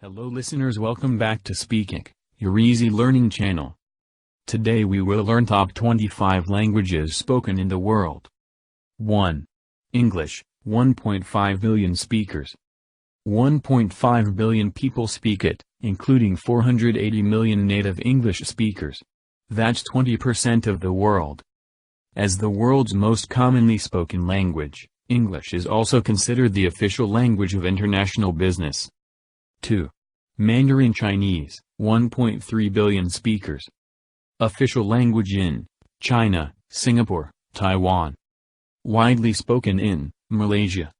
Hello listeners, welcome back to Speaking, your easy learning channel. Today we will learn top 25 languages spoken in the world. 1. English, 1.5 billion speakers. 1.5 billion people speak it, including 480 million native English speakers. That's 20% of the world. As the world's most commonly spoken language, English is also considered the official language of international business. 2. Mandarin Chinese, 1.3 billion speakers. Official language in China, Singapore, Taiwan. Widely spoken in Malaysia.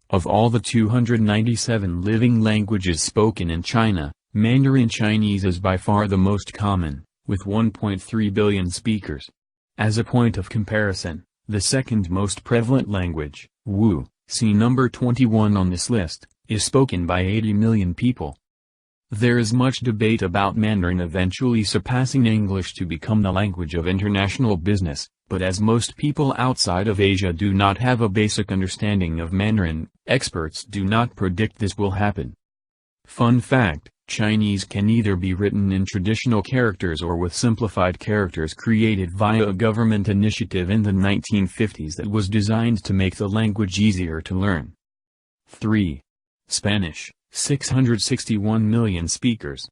Of all the 297 living languages spoken in China, Mandarin Chinese is by far the most common, with 1.3 billion speakers. As a point of comparison, the second most prevalent language, Wu, see number 21 on this list, is spoken by 80 million people. There is much debate about Mandarin eventually surpassing English to become the language of international business, but as most people outside of Asia do not have a basic understanding of Mandarin, experts do not predict this will happen. Fun fact, Chinese can either be written in traditional characters or with simplified characters created via a government initiative in the 1950s that was designed to make the language easier to learn. 3. Spanish, 661 million speakers.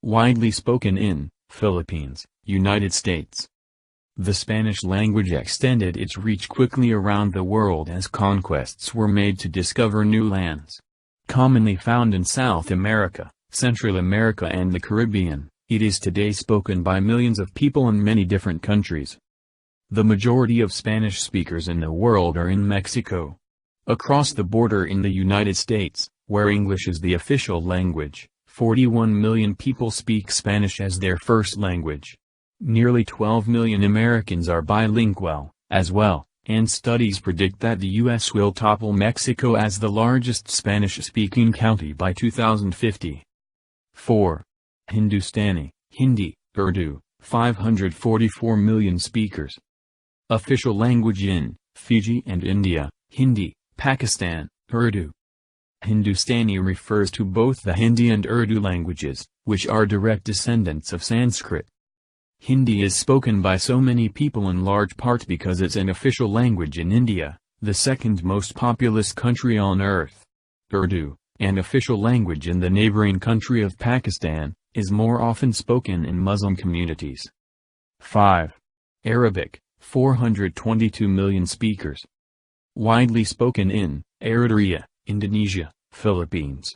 Widely spoken in Philippines, United States. The Spanish language extended its reach quickly around the world as conquests were made to discover new lands. Commonly found in South America, Central America and the Caribbean, it is today spoken by millions of people in many different countries. The majority of Spanish speakers in the world are in Mexico. Across the border in the United States, where English is the official language, 41 million people speak Spanish as their first language. Nearly 12 million Americans are bilingual, as well, and studies predict that the U.S. will topple Mexico as the largest Spanish-speaking country by 2050. 4. Hindustani, Hindi, Urdu, 544 million speakers. Official language in Fiji and India, Hindi, Pakistan, Urdu. Hindustani refers to both the Hindi and Urdu languages, which are direct descendants of Sanskrit. Hindi is spoken by so many people in large part because it's an official language in India, the second most populous country on earth. Urdu, an official language in the neighboring country of Pakistan, is more often spoken in Muslim communities. 5. Arabic, 422 million speakers. Widely spoken in Eritrea, Indonesia, Philippines.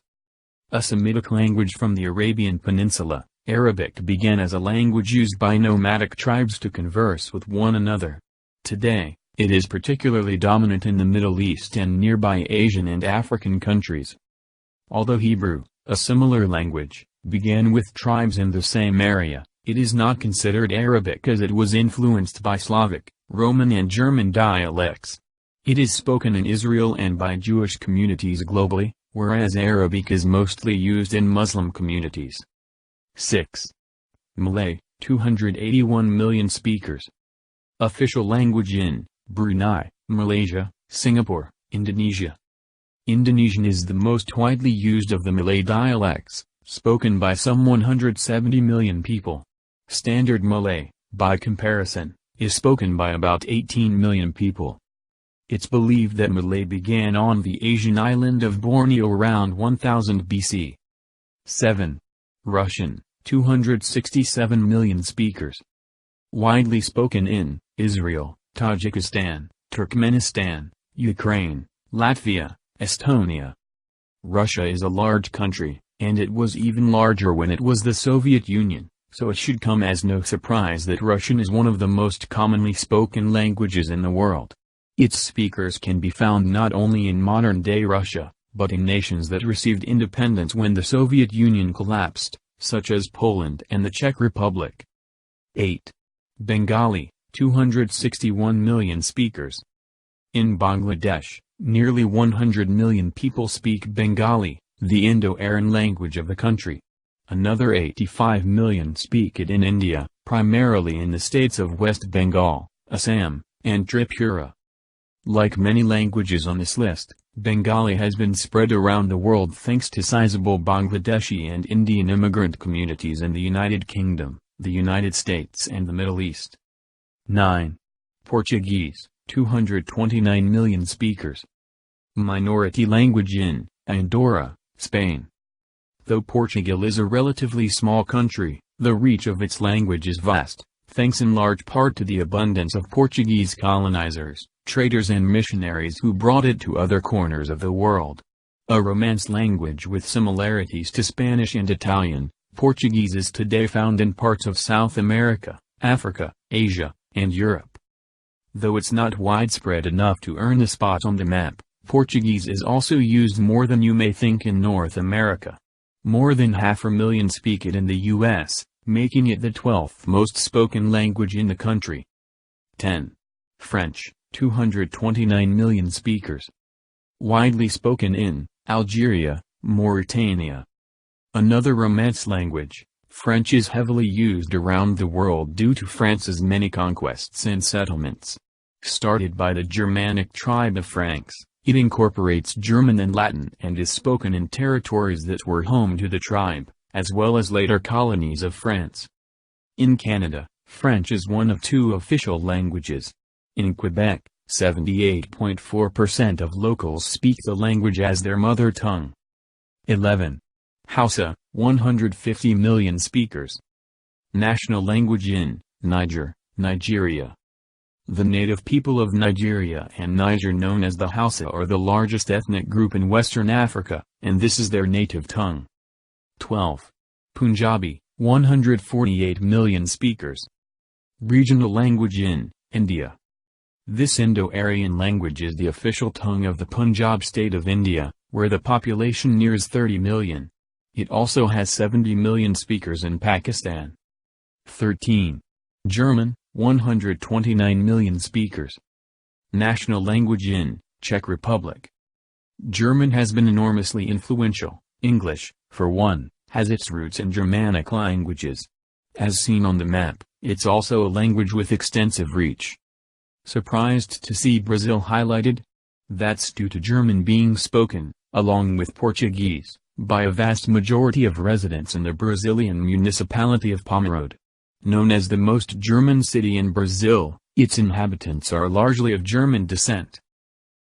A Semitic language from the Arabian Peninsula, Arabic began as a language used by nomadic tribes to converse with one another. Today, it is particularly dominant in the Middle East and nearby Asian and African countries. Although Hebrew, a similar language, began with tribes in the same area, it is not considered Arabic as it was influenced by Slavic, Roman and German dialects. It is spoken in Israel and by Jewish communities globally, whereas Arabic is mostly used in Muslim communities. 6. Malay, 281 million speakers. Official language in Brunei, Malaysia, Singapore, Indonesia. Indonesian is the most widely used of the Malay dialects, spoken by some 170 million people. Standard Malay, by comparison, is spoken by about 18 million people. It's believed that Malay began on the Asian island of Borneo around 1000 BC. 7. Russian, 267 million speakers. Widely spoken in Israel, Tajikistan, Turkmenistan, Ukraine, Latvia, Estonia. Russia is a large country, and it was even larger when it was the Soviet Union, so it should come as no surprise that Russian is one of the most commonly spoken languages in the world. Its speakers can be found not only in modern-day Russia, but in nations that received independence when the Soviet Union collapsed, such as Poland and the Czech Republic. 8. Bengali, 261 million speakers. In Bangladesh, nearly 100 million people speak Bengali, the Indo-Aryan language of the country. Another 85 million speak it in India, primarily in the states of West Bengal, Assam, and Tripura. Like many languages on this list, Bengali has been spread around the world thanks to sizable Bangladeshi and Indian immigrant communities in the United Kingdom, the United States and the Middle East. 9. Portuguese, 229 million speakers. Minority language in Andorra, Spain. Though Portugal is a relatively small country, the reach of its language is vast, thanks in large part to the abundance of Portuguese colonizers, traders and missionaries who brought it to other corners of the world. A Romance language with similarities to Spanish and Italian, Portuguese is today found in parts of South America, Africa, Asia, and Europe. Though it's not widespread enough to earn a spot on the map, Portuguese is also used more than you may think in North America. More than 500,000 speak it in the U.S., making it the 12th most spoken language in the country. 10. French, 229 million speakers. Widely spoken in Algeria, Mauritania. Another Romance language, French is heavily used around the world due to France's many conquests and settlements. Started by the Germanic tribe of Franks, it incorporates German and Latin and is spoken in territories that were home to the tribe, as well as later colonies of France. In Canada, French is one of 2 official languages. In Quebec, 78.4% of locals speak the language as their mother tongue. 11. Hausa, 150 million speakers. National language in Niger, Nigeria. The native people of Nigeria and Niger, known as the Hausa, are the largest ethnic group in Western Africa, and this is their native tongue. 12. Punjabi, 148 million speakers. Regional language in India. This Indo-Aryan language is the official tongue of the Punjab state of India, where the population nears 30 million. It also has 70 million speakers in Pakistan. 13. German, 129 million speakers. National language in Czech Republic. German has been enormously influential. English, for one, has its roots in Germanic languages. As seen on the map, it's also a language with extensive reach. Surprised to see Brazil highlighted? That's due to German being spoken, along with Portuguese, by a vast majority of residents in the Brazilian municipality of Pomerode. Known as the most German city in Brazil, its inhabitants are largely of German descent.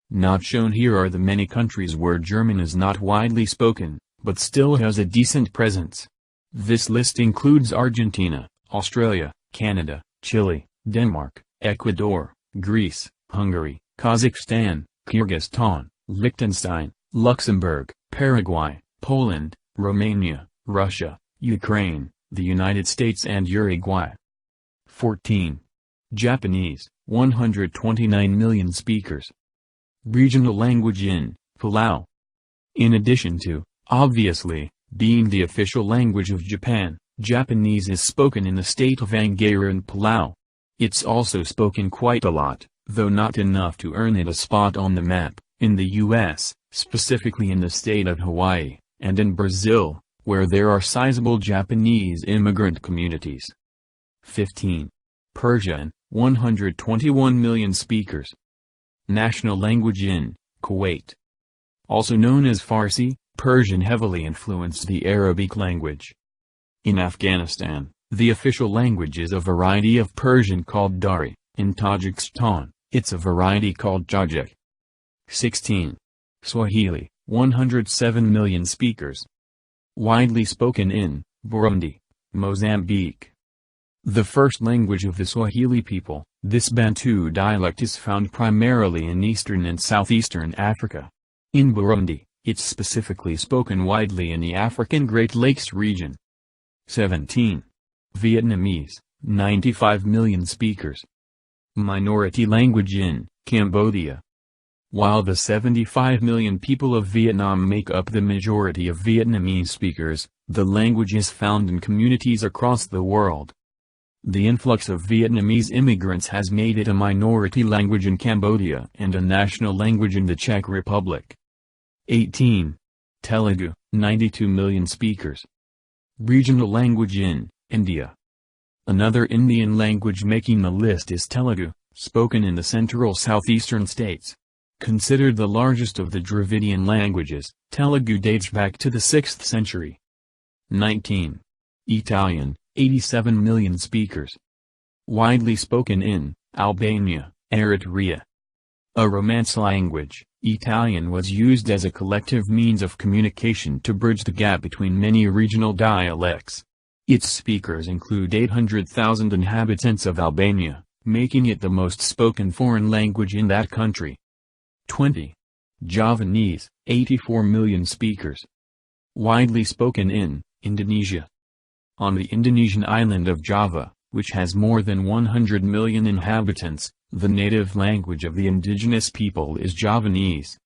Not shown here are the many countries where German is not widely spoken, but still has a decent presence. This list includes Argentina, Australia, Canada, Chile, Denmark, Ecuador, Greece, Hungary, Kazakhstan, Kyrgyzstan, Liechtenstein, Luxembourg, Paraguay, Poland, Romania, Russia, Ukraine, the United States and Uruguay. 14. Japanese, 129 million speakers. Regional language in Palau. In addition to, obviously, being the official language of Japan, Japanese is spoken in the state of Angaira and Palau. It's also spoken quite a lot, though not enough to earn it a spot on the map, in the U.S., specifically in the state of Hawaii, and in Brazil, where there are sizable Japanese immigrant communities. 15. Persian, 121 million speakers. National language in Kuwait. Also known as Farsi, Persian heavily influenced the Arabic language. In Afghanistan, the official language is a variety of Persian called Dari. In Tajikistan, it's a variety called Tajik. 16. Swahili, 107 million speakers. Widely spoken in Burundi, Mozambique. The first language of the Swahili people, this Bantu dialect is found primarily in eastern and southeastern Africa. In Burundi, it's specifically spoken widely in the African Great Lakes region. 17. Vietnamese, 95 million speakers. Minority language in Cambodia. While the 75 million people of Vietnam make up the majority of Vietnamese speakers, the language is found in communities across the world. The influx of Vietnamese immigrants has made it a minority language in Cambodia and a national language in the Czech Republic. 18. Telugu, 92 million speakers. Regional language in India. Another Indian language making the list is Telugu, spoken in the central southeastern states. Considered the largest of the Dravidian languages, Telugu dates back to the 6th century. 19. Italian, 87 million speakers. Widely spoken in Albania, Eritrea. A Romance language, Italian was used as a collective means of communication to bridge the gap between many regional dialects. Its speakers include 800,000 inhabitants of Albania, making it the most spoken foreign language in that country. 20. Javanese, 84 million speakers. Widely spoken in Indonesia. On the Indonesian island of Java, which has more than 100 million inhabitants, the native language of the indigenous people is Javanese.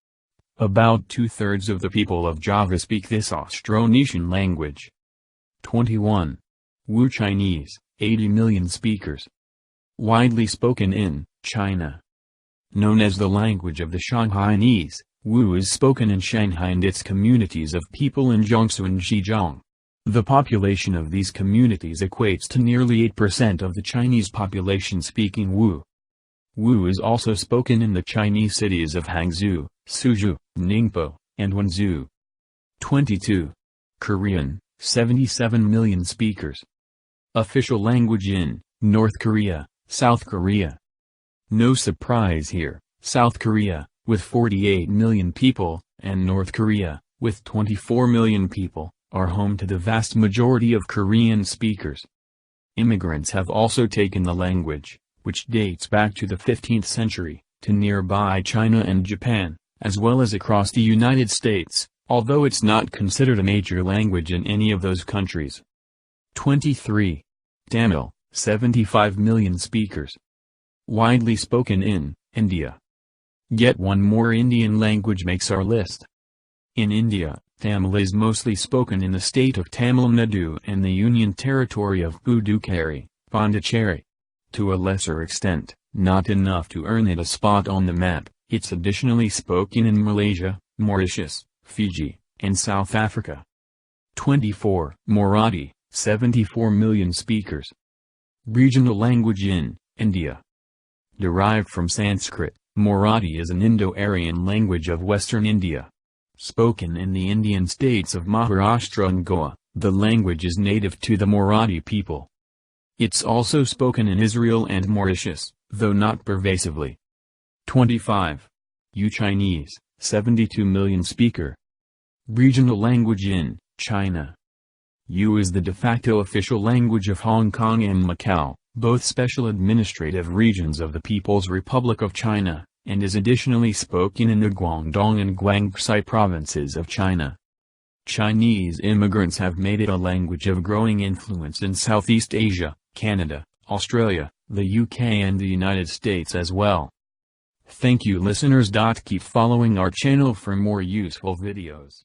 About 2/3 of the people of Java speak this Austronesian language. 21. Wu Chinese, 80 million speakers. Widely spoken in China. Known as the language of the Shanghainese, Wu is spoken in Shanghai and its communities of people in Jiangsu and Zhejiang. The population of these communities equates to nearly 8% of the Chinese population speaking Wu. Wu is also spoken in the Chinese cities of Hangzhou, Suzhou, Ningpo, and Wenzhou. 22. Korean, 77 million speakers. Official language in North Korea, South Korea. No surprise here, South Korea, with 48 million people, and North Korea, with 24 million people, are home to the vast majority of Korean speakers. Immigrants have also taken the language, which dates back to the 15th century, to nearby China and Japan, as well as across the United States, although it's not considered a major language in any of those countries. 23. Tamil, 75 million speakers. Widely spoken in India. Yet one more Indian language makes our list. In India, Tamil is mostly spoken in the state of Tamil Nadu and the Union Territory of Puducherry, Pondicherry. To a lesser extent, not enough to earn it a spot on the map, it's additionally spoken in Malaysia, Mauritius, Fiji, and South Africa. 24. Marathi, 74 million speakers. Regional language in India. Derived from Sanskrit, Marathi is an Indo-Aryan language of Western India. Spoken in the Indian states of Maharashtra and Goa, the language is native to the Marathi people. It's also spoken in Israel and Mauritius, though not pervasively. 25. Yu Chinese, 72 million speaker. Regional language in China. Yu is the de facto official language of Hong Kong and Macau, both special administrative regions of the People's Republic of China, and is additionally spoken in the Guangdong and Guangxi provinces of China. Chinese immigrants have made it a language of growing influence in Southeast Asia, Canada, Australia, the UK and the United States as well. Thank you listeners. Keep following our channel for more useful videos.